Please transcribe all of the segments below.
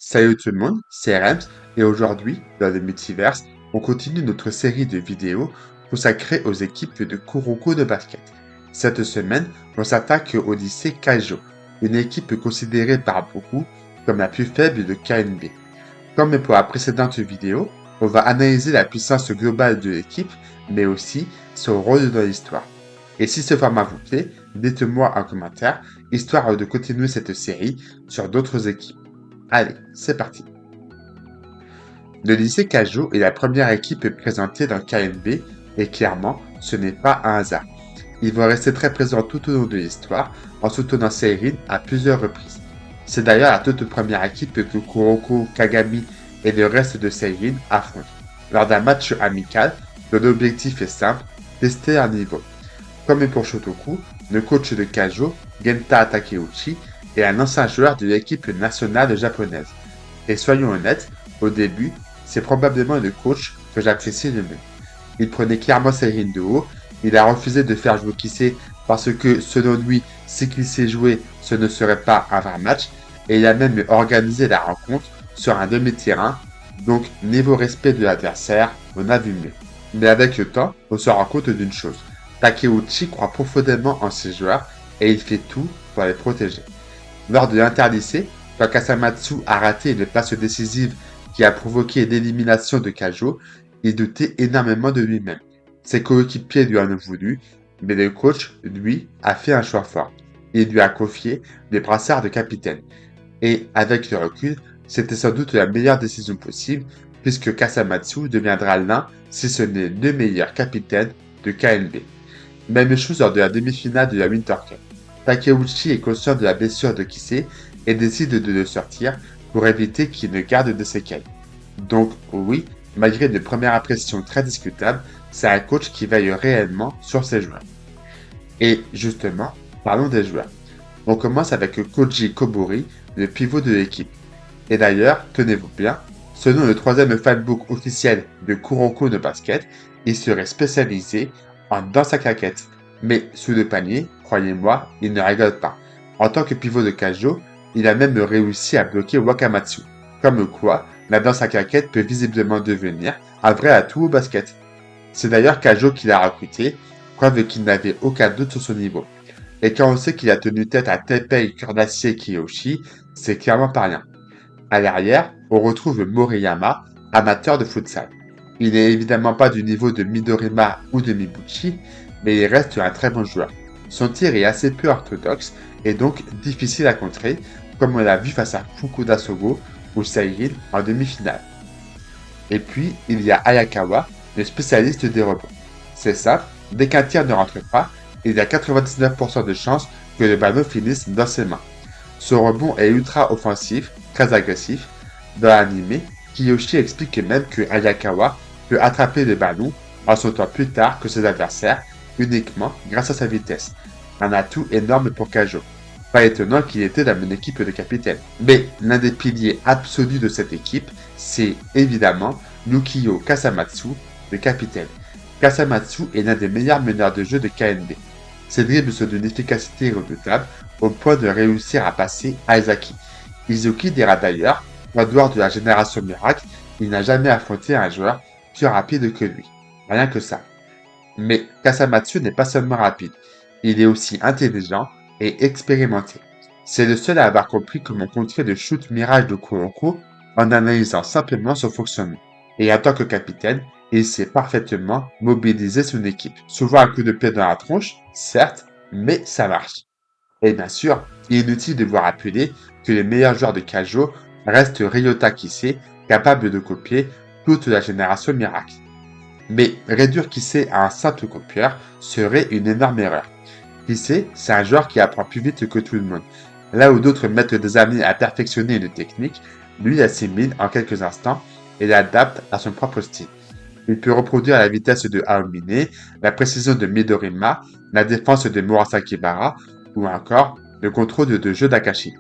Salut tout le monde, c'est Rems et aujourd'hui, dans le multiverse, on continue notre série de vidéos consacrées aux équipes de Kuroko de basket. Cette semaine, on s'attaque au lycée Kaijo, une équipe considérée par beaucoup comme la plus faible de KNB. Comme pour la précédente vidéo, on va analyser la puissance globale de l'équipe, mais aussi son rôle dans l'histoire. Et si ce format vous plaît, dites-moi en commentaire, histoire de continuer cette série sur d'autres équipes. Allez, c'est parti. Le lycée Kaijo est la première équipe présentée dans KNB et clairement, ce n'est pas un hasard. Ils vont rester très présents tout au long de l'histoire en soutenant Seirin à plusieurs reprises. C'est d'ailleurs la toute première équipe que Kuroko, Kagami et le reste de Seirin affrontent. Lors d'un match amical, dont l'objectif est simple, tester un niveau. Comme pour Shotoku, le coach de Kaijo, Genta Takeuchi, est un ancien joueur de l'équipe nationale japonaise. Et soyons honnêtes, au début, c'est probablement le coach que j'apprécie le mieux. Il prenait clairement Seirin de haut, il a refusé de faire jouer Kisei parce que, selon lui, si Kisei jouait, ce ne serait pas un vrai match, et il a même organisé la rencontre sur un demi-terrain, donc niveau respect de l'adversaire, on a vu mieux. Mais avec le temps, on se rend compte d'une chose. Takeuchi croit profondément en ses joueurs et il fait tout pour les protéger. Lors de l'interlycée, quand Kasamatsu a raté une passe décisive qui a provoqué l'élimination de Kaijo, il doutait énormément de lui-même. Ses coéquipiers lui en ont voulu, mais le coach, lui, a fait un choix fort. Il lui a confié les brassards de capitaine. Et avec le recul, c'était sans doute la meilleure décision possible, puisque Kasamatsu deviendra l'un, si ce n'est le meilleur capitaine de KNB. Même chose lors de la demi-finale de la Winter Cup. Takeuchi est conscient de la blessure de Kisei et décide de le sortir pour éviter qu'il ne garde de séquelles. Donc oui, malgré de premières impressions très discutables, c'est un coach qui veille réellement sur ses joueurs. Et justement, parlons des joueurs. On commence avec Koji Kobori, le pivot de l'équipe. Et d'ailleurs, tenez-vous bien, selon le troisième fanbook officiel de Kuroko no Basket, il serait spécialisé en danse à claquettes. Mais sous le panier, croyez-moi, il ne rigole pas. En tant que pivot de Kaijo, il a même réussi à bloquer Wakamatsu. Comme quoi, la danse à claquettes peut visiblement devenir un vrai atout au basket. C'est d'ailleurs Kaijo qui l'a recruté, preuve qu'il n'avait aucun doute sur son niveau. Et quand on sait qu'il a tenu tête à Teppei Cœur d'Acier Kiyoshi, c'est clairement pas rien. À l'arrière, on retrouve Moriyama, amateur de futsal. Il n'est évidemment pas du niveau de Midorima ou de Mibuchi, mais il reste un très bon joueur. Son tir est assez peu orthodoxe et donc difficile à contrer, comme on l'a vu face à Fukuda Sogo ou Seirin en demi-finale. Et puis, il y a Ayakawa, le spécialiste des rebonds. C'est simple, dès qu'un tir ne rentre pas, il y a 99% de chances que le ballon finisse dans ses mains. Son rebond est ultra offensif, très agressif. Dans l'anime, Kiyoshi explique même que Ayakawa peut attraper le ballon en sautant plus tard que ses adversaires, uniquement grâce à sa vitesse. Un atout énorme pour Kaijo. Pas étonnant qu'il était dans une équipe de capitaine. Mais l'un des piliers absolus de cette équipe, c'est évidemment Lukiyo Kasamatsu, le capitaine. Kasamatsu est l'un des meilleurs meneurs de jeu de KNB. Ses dribbles sont d'une efficacité redoutable au point de réussir à passer Aizaki. Izuki dira d'ailleurs, en dehors de la génération miracle, il n'a jamais affronté un joueur plus rapide que lui. Rien que ça. Mais Kasamatsu n'est pas seulement rapide, il est aussi intelligent et expérimenté. C'est le seul à avoir compris comment contrer le shoot mirage de Kuroko en analysant simplement son fonctionnement. Et en tant que capitaine, il sait parfaitement mobiliser son équipe. Souvent un coup de pied dans la tronche, certes, mais ça marche. Et bien sûr, il est inutile de vous rappeler que les meilleurs joueurs de Kaijo restent Ryota Kisei, capable de copier toute la génération miracle. Mais réduire Kisei à un simple copieur serait une énorme erreur. Kisei, c'est un joueur qui apprend plus vite que tout le monde. Là où d'autres mettent des années à perfectionner une technique, lui assimile en quelques instants et l'adapte à son propre style. Il peut reproduire la vitesse de Aomine, la précision de Midorima, la défense de Murasaki Bara ou encore le contrôle de jeu d'Akashi.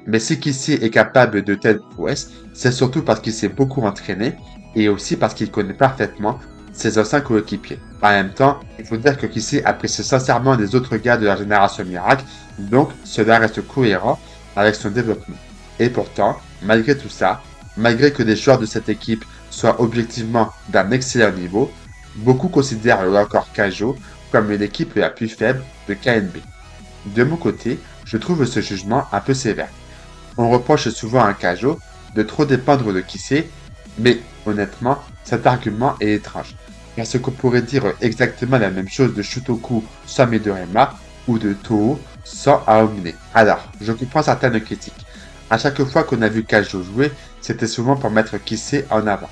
Mais si Kisei est capable de telles prouesses, c'est surtout parce qu'il s'est beaucoup entraîné et aussi parce qu'il connaît parfaitement ses anciens coéquipiers. En même temps, il faut dire que Kisei apprécie sincèrement les autres gars de la génération miracle, donc cela reste cohérent avec son développement. Et pourtant, Malgré tout ça, malgré que les joueurs de cette équipe soient objectivement d'un excellent niveau, beaucoup considèrent le Record Kaijo comme l'équipe la plus faible de KNB. De mon côté, je trouve ce jugement un peu sévère. On reproche souvent à Kaijo de trop dépendre de Kisei, mais honnêtement, cet argument est étrange. Parce qu'on pourrait dire exactement la même chose de Shutoku sans Midorima ou de Toho sans Aomine. Alors, je comprends certaines critiques. À chaque fois qu'on a vu Kaijo jouer, c'était souvent pour mettre Kisei en avant.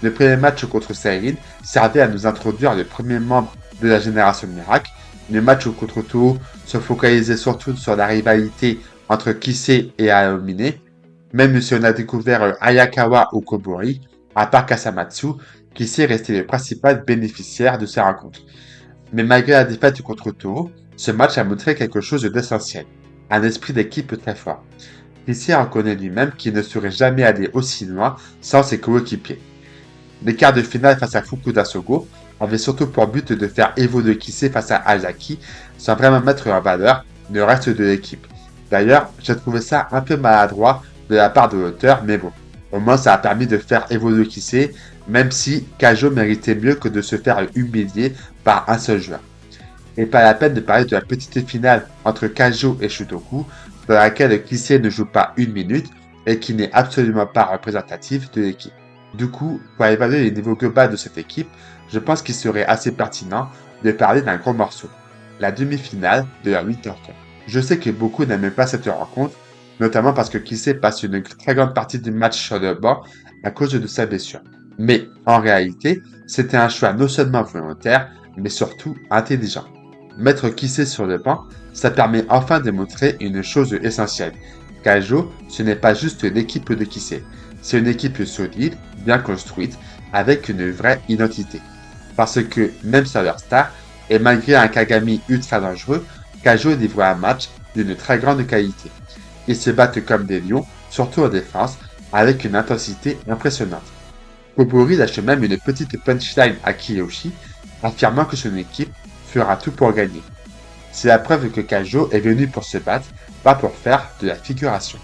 Le premier match contre Seirin servait à nous introduire le premier membre de la génération Miracle. Le match contre Toho se focalisait surtout sur la rivalité entre Kisei et Aomine. Même si on a découvert Ayakawa ou Kobori, à part Kasamatsu, Kisei restait le principal bénéficiaire de ces rencontres. Mais malgré la défaite contre Toho, ce match a montré quelque chose d'essentiel, un esprit d'équipe très fort. Kisei reconnaît lui-même qu'il ne serait jamais allé aussi loin sans ses coéquipiers. Les quarts de finale face à Fukuda Sogo avaient surtout pour but de faire évoluer Kisei face à Azaki sans vraiment mettre en valeur le reste de l'équipe. D'ailleurs, j'ai trouvé ça un peu maladroit de la part de l'auteur, mais bon, au moins ça a permis de faire évoluer Kisei, même si Kaijo méritait mieux que de se faire humilier par un seul joueur. Et pas la peine de parler de la petite finale entre Kaijo et Shutoku, dans laquelle Kisei ne joue pas une minute et qui n'est absolument pas représentatif de l'équipe. Du coup, pour évaluer les niveaux globaux de cette équipe, je pense qu'il serait assez pertinent de parler d'un gros morceau, la demi-finale de la Winter Cup. Je sais que beaucoup n'aiment pas cette rencontre, notamment parce que Kisei passe une très grande partie du match sur le banc à cause de sa blessure. Mais en réalité, c'était un choix non seulement volontaire, mais surtout intelligent. Mettre Kisei sur le banc, ça permet enfin de montrer une chose essentielle. Kaijo, ce n'est pas juste l'équipe de Kisei, c'est une équipe solide, bien construite, avec une vraie identité. Parce que, même sans leur star, et malgré un Kagami ultra dangereux, Kaijo livre un match d'une très grande qualité. Ils se battent comme des lions, surtout en défense, avec une intensité impressionnante. Kobori lâche même une petite punchline à Kiyoshi, affirmant que son équipe fera tout pour gagner. C'est la preuve que Kaijo est venu pour se battre, pas pour faire de la figuration.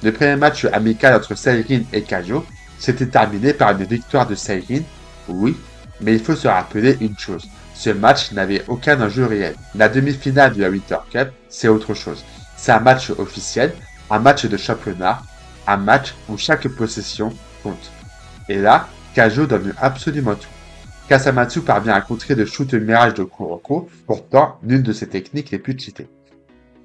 Le premier match amical entre Seirin et Kaijo s'était terminé par une victoire de Seirin, oui, mais il faut se rappeler une chose, ce match n'avait aucun enjeu réel. La demi-finale de la Winter Cup, c'est autre chose. C'est un match officiel, un match de championnat, un match où chaque possession compte. Et là, Kaijo donne absolument tout. Kasamatsu parvient à contrer le shoot mirage de Kuroko, pourtant l'une de ses techniques les plus cheatées.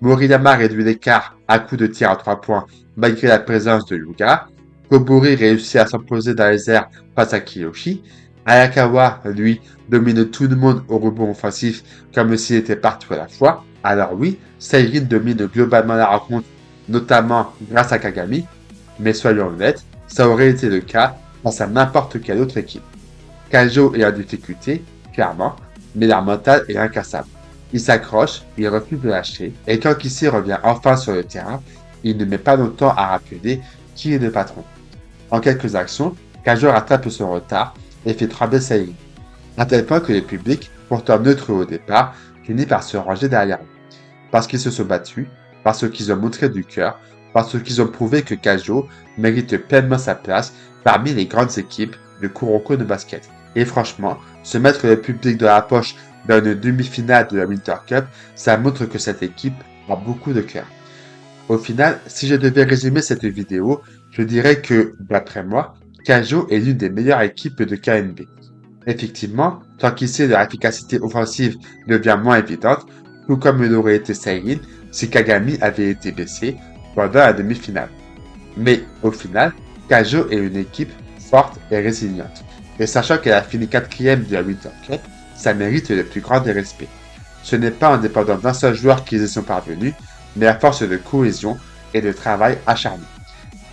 Moriyama réduit l'écart à coups de tir à 3 points malgré la présence de Yuga. Kobori réussit à s'imposer dans les airs face à Kiyoshi. Ayakawa, lui, domine tout le monde au rebond offensif comme s'il était partout à la fois. Alors oui, Seirin domine globalement la rencontre, notamment grâce à Kagami, mais soyons honnêtes, ça aurait été le cas face à n'importe quelle autre équipe. Kaijo est en difficulté, clairement, mais leur mental est incassable. Il s'accroche, il refuse de lâcher, et quand Kisei revient enfin sur le terrain, il ne met pas longtemps à rappeler qui est le patron. En quelques actions, Kaijo rattrape son retard et fait trembler Seirin, à tel point que le public, pourtant neutre au départ, finit par se ranger derrière eux. Parce qu'ils se sont battus, parce qu'ils ont montré du cœur, parce qu'ils ont prouvé que Kaijo mérite pleinement sa place parmi les grandes équipes de Kuroko de basket. Et franchement, se mettre le public dans la poche dans une demi-finale de la Winter Cup, ça montre que cette équipe a beaucoup de cœur. Au final, si je devais résumer cette vidéo, je dirais que, d'après moi, Kaijo est l'une des meilleures équipes de KNB. Effectivement, tant qu'ici leur efficacité offensive devient moins évidente, tout comme l'aurait été Seirin si Kagami avait été blessé pendant la demi-finale. Mais au final, Kaijo est une équipe forte et résiliente. Et sachant qu'elle a fini 4e de la Winter Cup, ça mérite le plus grand des respects. Ce n'est pas en dépendant d'un seul joueur qu'ils y sont parvenus, mais à force de cohésion et de travail acharné.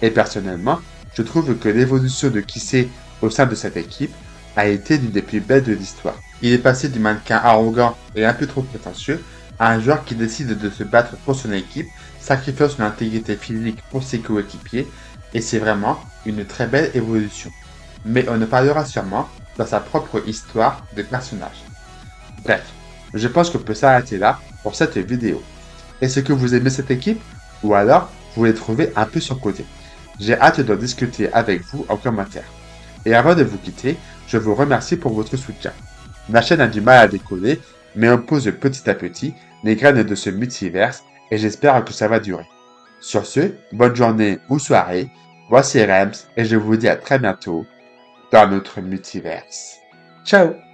Et personnellement, je trouve que l'évolution de Kisei au sein de cette équipe a été l'une des plus belles de l'histoire. Il est passé du mannequin arrogant et un peu trop prétentieux à un joueur qui décide de se battre pour son équipe, sacrifiant son intégrité physique pour ses coéquipiers, et c'est vraiment une très belle évolution. Mais on en parlera sûrement dans sa propre histoire de personnage. Bref, je pense qu'on peut s'arrêter là pour cette vidéo. Est-ce que vous aimez cette équipe ou alors vous les trouvez un peu surcotés? J'ai hâte d'en discuter avec vous en commentaire. Et avant de vous quitter, je vous remercie pour votre soutien. Ma chaîne a du mal à décoller, mais on pose petit à petit les graines de ce multiverse et j'espère que ça va durer. Sur ce, bonne journée ou soirée, voici Rems et je vous dis à très bientôt dans notre multiverse. Ciao!